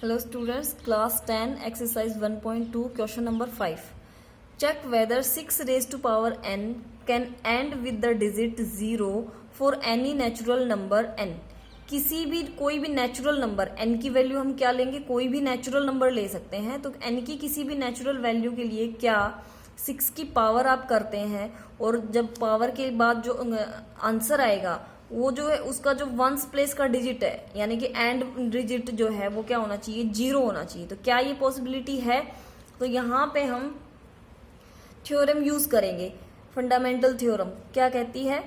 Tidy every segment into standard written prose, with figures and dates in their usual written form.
Hello students, class 10 exercise 1.2 question number 5. Check whether 6 raised to power n can end with the digit 0 for any natural number n. किसी भी कोई भी natural number n की value हम क्या लेंगे, कोई भी नेचुरल नंबर ले सकते हैं। तो n की किसी भी नेचुरल वैल्यू के लिए क्या 6 की पावर आप करते हैं और जब पावर के बाद जो आंसर आएगा वो जो है उसका जो वंस प्लेस का डिजिट है यानी कि एंड डिजिट जो है वो क्या होना चाहिए, 0 होना चाहिए। तो क्या ये पॉसिबिलिटी है? तो यहाँ पे हम थ्योरम यूज करेंगे, फंडामेंटल थ्योरम। क्या कहती है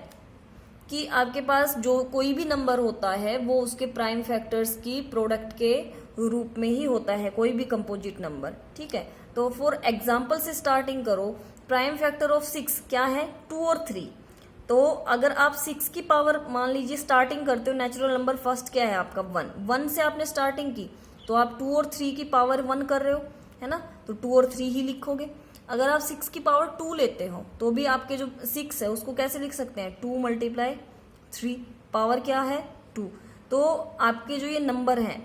कि आपके पास जो कोई भी नंबर होता है वो उसके प्राइम फैक्टर्स की प्रोडक्ट के रूप में ही होता है, कोई भी कंपोजिट नंबर। ठीक है, तो फॉर एग्जाम्पल से स्टार्टिंग करो। प्राइम फैक्टर ऑफ 6 क्या है? 2 और 3। तो अगर आप 6 की पावर मान लीजिए स्टार्टिंग करते हो, नेचुरल नंबर फर्स्ट क्या है आपका 1 से आपने स्टार्टिंग की, तो आप 2 और 3 की पावर 1 कर रहे हो, है ना, तो 2 और 3 ही लिखोगे। अगर आप 6 की पावर 2 लेते हो तो भी आपके जो 6 है उसको कैसे लिख सकते हैं, 2 × 3, पावर क्या है 2। तो आपके जो ये नंबर हैं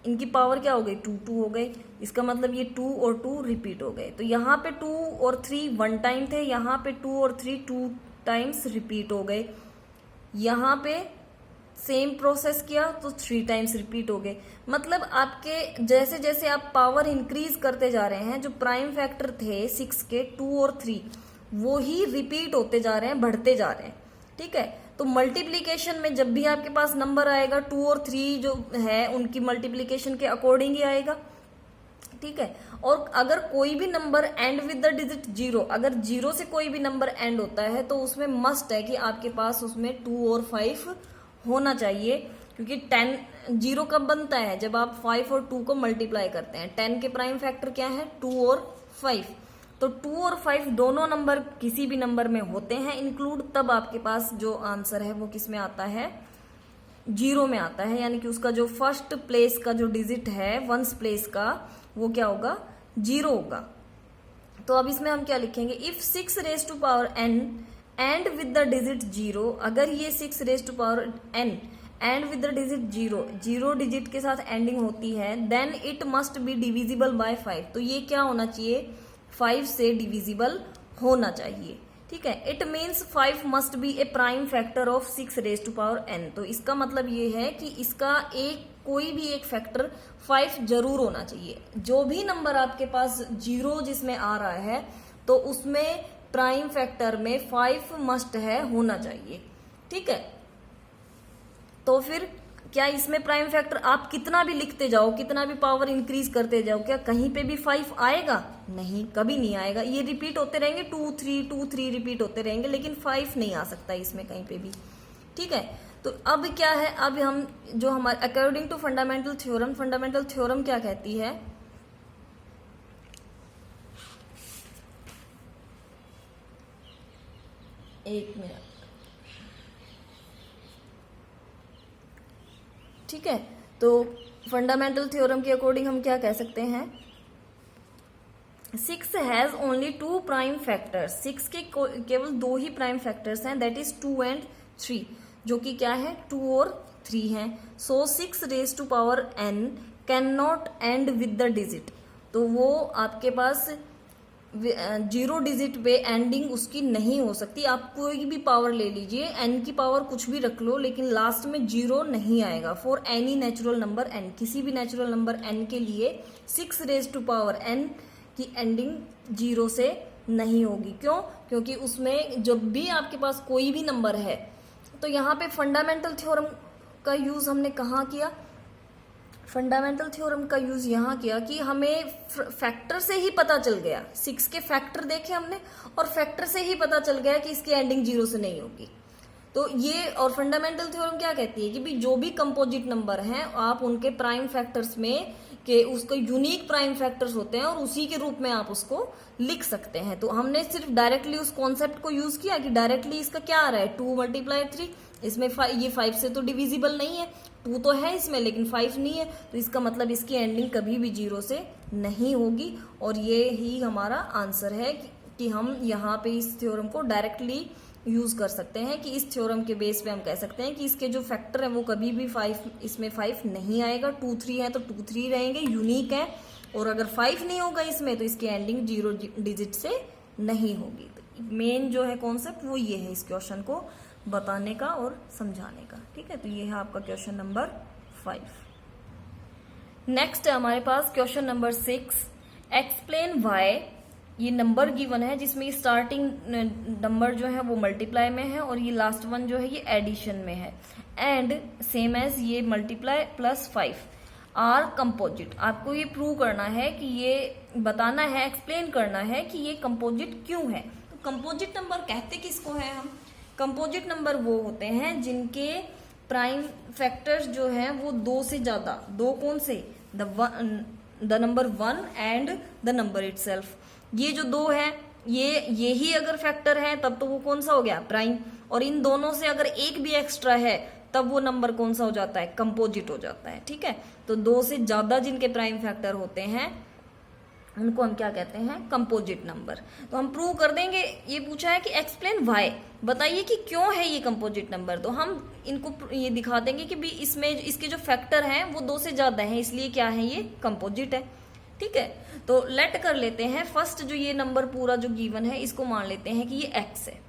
इनकी पावर क्या हो गई, 2 हो गई। इसका मतलब ये 2 और 2 रिपीट हो गए। तो यहाँ पे 2 और 3 1 टाइम थे, यहाँ पे 2 और 3 2 टाइम्स रिपीट हो गए। यहाँ पे सेम प्रोसेस किया तो 3 टाइम्स रिपीट हो गए। मतलब आपके जैसे जैसे आप पावर इंक्रीज करते जा रहे हैं, जो प्राइम फैक्टर थे 6 के 2 और 3 वो ही रिपीट होते जा रहे हैं, बढ़ते जा रहे हैं। ठीक है, तो मल्टीप्लीकेशन में जब भी आपके पास नंबर आएगा 2 और 3 जो है उनकी मल्टीप्लीकेशन के अकॉर्डिंग ही आएगा। ठीक है, और अगर कोई भी number and with the digit 0, अगर 0 से कोई भी नंबर एंड होता है तो उसमें मस्ट है कि आपके पास उसमें 2 और 5 होना चाहिए, क्योंकि 10 0 कब बनता है, जब आप 5 और 2 को मल्टीप्लाई करते हैं। 10 के प्राइम फैक्टर क्या है, 2 और 5। तो 2 और 5 दोनों नंबर किसी भी नंबर में होते हैं इंक्लूड, तब आपके पास जो आंसर है वो किस में आता है, 0 में आता है। यानी कि उसका जो फर्स्ट प्लेस का जो डिजिट है वंस प्लेस का वो क्या होगा, 0 होगा। तो अब इसमें हम क्या लिखेंगे, if 6 raise to power n end with the digit 0, अगर ये 6 raise to power n end with the digit 0 digit के साथ एंडिंग होती है, then it must be divisible by 5। तो ये क्या होना चाहिए, 5 से डिविजिबल होना चाहिए। ठीक है, it means 5 must be a prime factor of 6 raise to power n। तो इसका मतलब ये है कि इसका कोई भी एक फैक्टर 5 जरूर होना चाहिए। जो भी नंबर आपके पास 0 जिसमें आ रहा है तो उसमें प्राइम फैक्टर में 5 मस्ट है, होना चाहिए। ठीक है, तो फिर क्या इसमें प्राइम फैक्टर आप कितना भी लिखते जाओ, कितना भी पावर इंक्रीज करते जाओ, क्या कहीं पे भी 5 आएगा? नहीं, कभी नहीं आएगा। ये रिपीट होते रहेंगे, 2 3 रिपीट होते रहेंगे, लेकिन 5 नहीं आ सकता इसमें कहीं पे भी। ठीक है, तो अब क्या है, अब हम जो हमारे अकॉर्डिंग टू फंडामेंटल थ्योरम क्या कहती है, एक मिनट। ठीक है, तो फंडामेंटल थ्योरम के अकॉर्डिंग हम क्या कह सकते हैं, 6 हैज ओनली 2 प्राइम फैक्टर्स। 6 के केवल 2 ही प्राइम फैक्टर्स हैं, दैट इज 2 and 3, जो कि क्या है 2 और 3 हैं। So 6 raise to power n can not end with the digit. तो वो आपके पास 0 डिजिट पे एंडिंग उसकी नहीं हो सकती। आप कोई भी पावर ले लीजिए, n की पावर कुछ भी रख लो, लेकिन लास्ट में 0 नहीं आएगा for any natural number n। किसी भी नेचुरल नंबर n के लिए 6 रेज टू पावर n की एंडिंग 0 से नहीं होगी। क्यों? क्योंकि उसमें जब भी आपके पास कोई भी नंबर है, तो यहाँ पे फंडामेंटल थ्योरम का यूज हमने कहाँ किया, फंडामेंटल थ्योरम का यूज यहाँ किया कि हमें फैक्टर से ही पता चल गया, 6 के फैक्टर देखे हमने और फैक्टर से ही पता चल गया कि इसकी एंडिंग 0 से नहीं होगी। तो ये, और फंडामेंटल थ्योरम क्या कहती है कि भी जो भी कंपोजिट नंबर हैं आप उनके प्राइम फैक्टर्स में के उसके यूनिक प्राइम फैक्टर्स होते हैं और उसी के रूप में आप उसको लिख सकते हैं। तो हमने सिर्फ डायरेक्टली उस कॉन्सेप्ट को यूज किया कि डायरेक्टली इसका क्या आ रहा है, 2 × 3, इसमें ये 5 से तो डिविजिबल नहीं है, 2 तो है इसमें लेकिन 5 नहीं है, तो इसका मतलब इसकी एंडिंग कभी भी 0 से नहीं होगी। और ये ही हमारा आंसर है कि हम यहाँ पे इस थ्योरम को डायरेक्टली यूज कर सकते हैं कि इस थ्योरम के बेस पे हम कह सकते हैं कि इसके जो फैक्टर है वो कभी भी 5 इसमें 5 नहीं आएगा। 2 3 है तो 2 3 रहेंगे, यूनिक है। और अगर 5 नहीं होगा इसमें तो इसकी एंडिंग 0 डिजिट से नहीं होगी। तो मेन जो है कॉन्सेप्ट वो ये है इस क्वेश्चन को बताने का और समझाने का। ठीक है, तो ये है आपका क्वेश्चन नंबर 5। नेक्स्ट है हमारे पास क्वेश्चन नंबर 6, एक्सप्लेन वाई। ये नंबर गिवन है जिसमें स्टार्टिंग नंबर जो है वो मल्टीप्लाई में है और ये लास्ट वन जो है ये एडिशन में है। एंड सेम एज ये मल्टीप्लाई प्लस 5 आर कंपोजिट। आपको ये प्रूव करना है कि ये बताना है, एक्सप्लेन करना है कि ये कंपोजिट क्यों है। तो कंपोजिट नंबर कहते किसको है हम? कंपोजिट नंबर वो होते हैं जिनके प्राइम फैक्टर्स जो है वो 2 से ज्यादा। 2 कौन से? The number 1 and the number itself. ये जो 2 है ये ही अगर फैक्टर है तब तो वो कौन सा हो गया? प्राइम। और इन दोनों से अगर एक भी एक्स्ट्रा है तब वो नंबर कौन सा हो जाता है? कंपोजिट हो जाता है। ठीक है, तो 2 से ज्यादा जिनके प्राइम फैक्टर होते हैं उनको हम क्या कहते हैं? Composite number. तो हम प्रूव कर देंगे। ये पूछा है कि एक्सप्लेन व्हाई, बताइए कि क्यों है ये कंपोजिट नंबर। तो हम इनको ये दिखा देंगे कि भी इसमें इसके जो फैक्टर हैं वो 2 से ज्यादा हैं, इसलिए क्या है? ये कंपोजिट है। ठीक है, तो लेट कर लेते हैं फर्स्ट जो ये नंबर पूरा जो गिवन है इसको मान लेते हैं कि ये x है।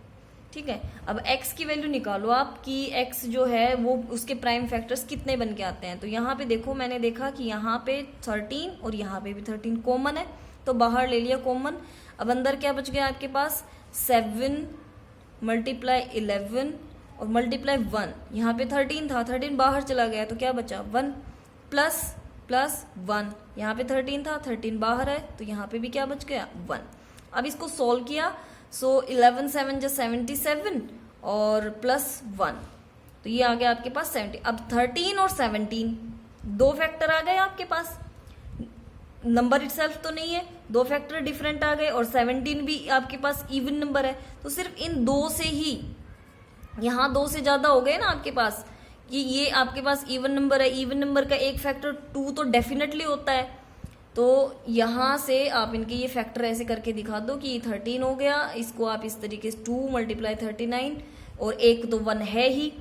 ठीक है, अब x की वैल्यू निकालो आप कि x जो है वो उसके प्राइम फैक्टर्स कितने बन के आते हैं। तो यहाँ पे देखो, मैंने देखा कि यहाँ पे 13 और यहाँ पे भी 13 कॉमन है, तो बाहर ले लिया कॉमन। अब अंदर क्या बच गया आपके पास? 7 मल्टीप्लाई 11 और मल्टीप्लाई 1। यहाँ पे 13 था, 13 बाहर चला गया तो क्या बचा? 1 प्लस 1। यहाँ पे 13 था, 13 बाहर है तो यहाँ पे भी क्या बच गया? 1। अब इसको सोल्व किया, सो 11 7 जो 77 और प्लस 1, तो ये आ गया आपके पास 70। अब 13 और 17 2 फैक्टर आ गए आपके पास, नंबर इटसेल्फ तो नहीं है, 2 फैक्टर डिफरेंट आ गए। और 17 भी आपके पास इवन नंबर है, तो सिर्फ इन 2 से ही, यहाँ 2 से ज्यादा हो गए ना आपके पास कि ये आपके पास इवन नंबर है। इवन नंबर का एक फैक्टर 2 तो डेफिनेटली होता है। तो यहां से आप इनके ये फैक्टर ऐसे करके दिखा दो कि 13 हो गया, इसको आप इस तरीके से 2 मल्टीप्लाई 39 और एक तो 1 है ही।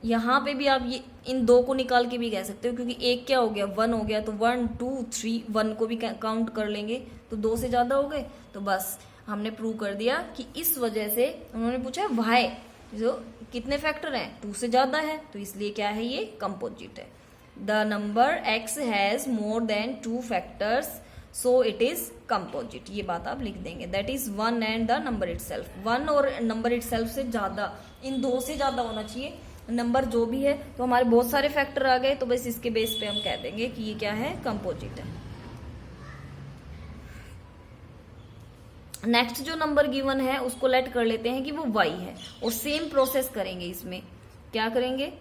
यहाँ पे भी आप ये इन 2 को निकाल के भी कह सकते हो क्योंकि एक क्या हो गया? 1 हो गया, तो 1 2 3 1 को भी काउंट कर लेंगे तो 2 से ज्यादा हो गए। तो बस हमने प्रूव कर दिया कि इस वजह से उन्होंने पूछा व्हाई, जो कितने फैक्टर हैं? 2 से ज्यादा है, तो इसलिए क्या है? ये कंपोजिट है। The number x has more than 2 factors so it is composite. ये बात आप लिख देंगे, that is 1 and the number itself. 1 और नंबर इटसेल्फ से ज्यादा, इन 2 से ज्यादा होना चाहिए नंबर जो भी है। तो हमारे बहुत सारे फैक्टर आ गए, तो बस इसके बेस पे हम कह देंगे कि ये क्या है? कंपोजिट है। नेक्स्ट जो नंबर गिवन है उसको लेट कर लेते हैं कि वो y है, और सेम प्रोसेस करेंगे। इसमें क्या करेंगे?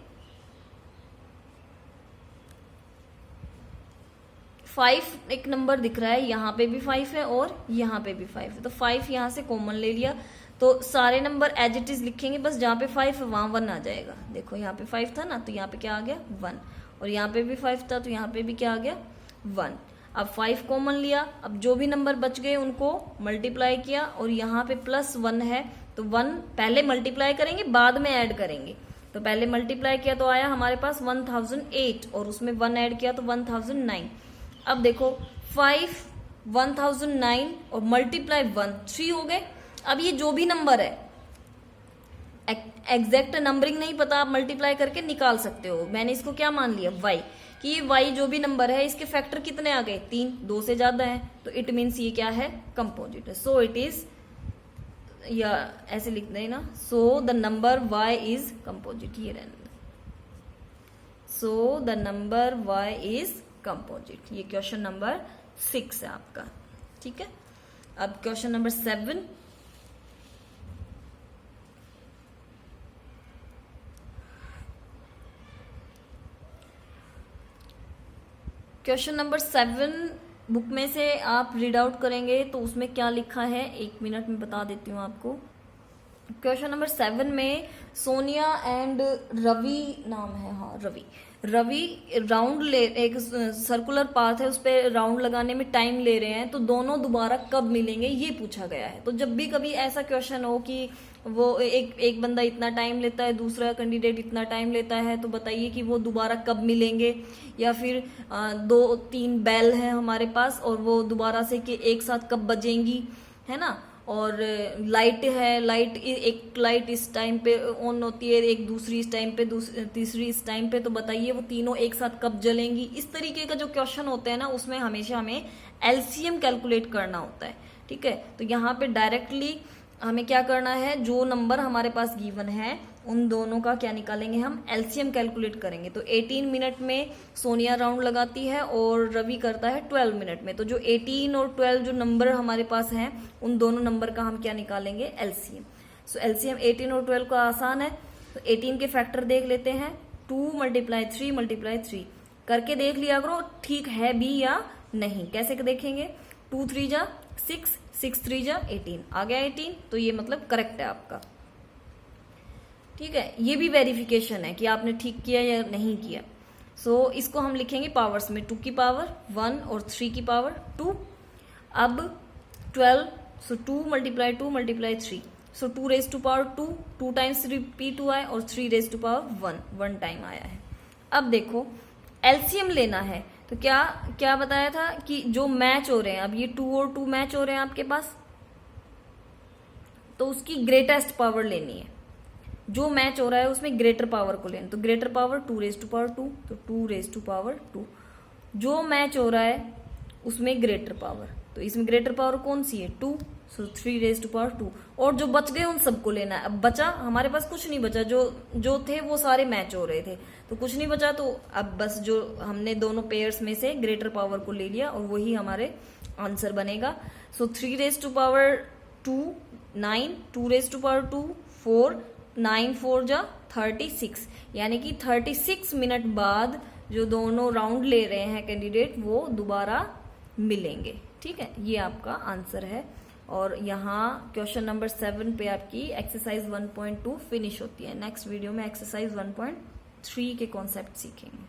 5 एक नंबर दिख रहा है, यहाँ पे भी 5 है और यहाँ पे भी 5 है, तो 5 यहाँ से कॉमन ले लिया। तो सारे नंबर एज इट इज लिखेंगे, बस जहाँ पे 5 है वहां 1 आ जाएगा। देखो यहाँ पे 5 था ना, तो यहाँ पे क्या आ गया? 1। और यहाँ पे भी 5 था तो यहाँ पे भी क्या आ गया? 1। अब 5 कॉमन लिया, अब जो भी नंबर बच गए उनको मल्टीप्लाई किया, और यहाँ पे प्लस 1 है तो 1 पहले मल्टीप्लाई करेंगे बाद में ऐड करेंगे। तो पहले मल्टीप्लाई किया तो आया हमारे पास 1008 और उसमें 1 ऐड किया तो 1009। अब देखो 5 1009 और मल्टीप्लाई 1 3 हो गए। अब ये जो भी नंबर है, एग्जैक्ट नंबरिंग नहीं पता, आप मल्टीप्लाई करके निकाल सकते हो। मैंने इसको क्या मान लिया? y, कि ये y जो भी नंबर है इसके फैक्टर कितने आ गए? 3, 2 से ज्यादा है, तो इट मीन्स ये क्या है? कंपोजिट है। सो इट इज, या ऐसे लिख दें ना, so the number y is composite. ये रहने, so the number y is composite. ये क्वेश्चन नंबर 6 है आपका। ठीक है, अब question number 7। Question number 7 book में से आप रीड आउट करेंगे तो उसमें क्या लिखा है 1 मिनट में बता देती हूँ आपको। क्वेश्चन नंबर 7 में सोनिया एंड रवि नाम है, हाँ रवि राउंड ले, एक सर्कुलर पाथ है उस पर राउंड लगाने में टाइम ले रहे हैं, तो दोनों दोबारा कब मिलेंगे ये पूछा गया है। तो जब भी कभी ऐसा क्वेश्चन हो कि वो एक बंदा इतना टाइम लेता है, दूसरा कैंडिडेट इतना टाइम लेता है, तो बताइए कि वो दोबारा कब मिलेंगे। या फिर 2-3 बेल है हमारे पास और वो दोबारा से कि एक साथ कब बजेंगी, है ना। और लाइट है, एक लाइट इस टाइम पे ऑन होती है, एक दूसरी इस टाइम पे, तीसरी इस टाइम पे, तो बताइए वो तीनों एक साथ कब जलेंगी। इस तरीके का जो क्वेश्चन होते हैं ना, उसमें हमेशा हमें एलसीएम कैलकुलेट करना होता है, ठीक है। तो यहाँ पे डायरेक्टली हमें क्या करना है, जो नंबर हमारे पास गिवन है उन दोनों का क्या निकालेंगे, हम एलसीएम कैलकुलेट करेंगे। तो 18 मिनट में सोनिया राउंड लगाती है और रवि करता है 12 मिनट में। तो जो 18 और 12 जो नंबर हमारे पास हैं, उन दोनों नंबर का हम क्या निकालेंगे, एलसीएम। सो एलसीएम 18 और 12 का आसान है। तो 18 के फैक्टर देख लेते हैं, 2 × 3 × 3 करके देख लिया करो ठीक है भी या नहीं। कैसे देखेंगे, 2 3 जा 6, 6 3 जा 18, आ गया 18, तो ये मतलब करेक्ट है आपका, ठीक है। ये भी वेरिफिकेशन है कि आपने ठीक किया या नहीं किया। सो इसको हम लिखेंगे पावर्स में, 2 की पावर 1 और 3 की पावर 2। अब 12, सो 2 × 2 × 3, सो 2 raised to power 2, 2 times repeat हुआ है, और 3 raised to power 1 टाइम आया है। अब देखो एलसीएम लेना है, तो क्या बताया था कि जो मैच हो रहे हैं, अब ये 2 और 2 मैच हो रहे हैं आपके पास, तो उसकी ग्रेटेस्ट पावर लेनी है। जो मैच हो रहा है उसमें ग्रेटर पावर को लेना, तो greater power 2 raised to power 2, तो 2 raised to power 2। जो मैच हो रहा है उसमें ग्रेटर पावर, तो इसमें ग्रेटर पावर कौन सी है, 2, सो 3 raised to power 2। और जो बच गए उन सबको लेना है। अब बचा हमारे पास कुछ नहीं बचा, जो थे वो सारे मैच हो रहे थे, तो कुछ नहीं बचा। तो अब बस जो हमने दोनों पेयर्स में से ग्रेटर पावर को ले लिया और वही हमारे आंसर बनेगा। सो 3 raised to power 2 9, 2 raised to power 2 4, 9 4 जा 36, यानी कि 36 मिनट बाद जो दोनों राउंड ले रहे हैं कैंडिडेट, वो दोबारा मिलेंगे, ठीक है। ये आपका आंसर है। और यहाँ क्वेश्चन नंबर 7 पे आपकी एक्सरसाइज 1.2 फिनिश होती है। नेक्स्ट वीडियो में एक्सरसाइज 1.3 के कॉन्सेप्ट सीखेंगे।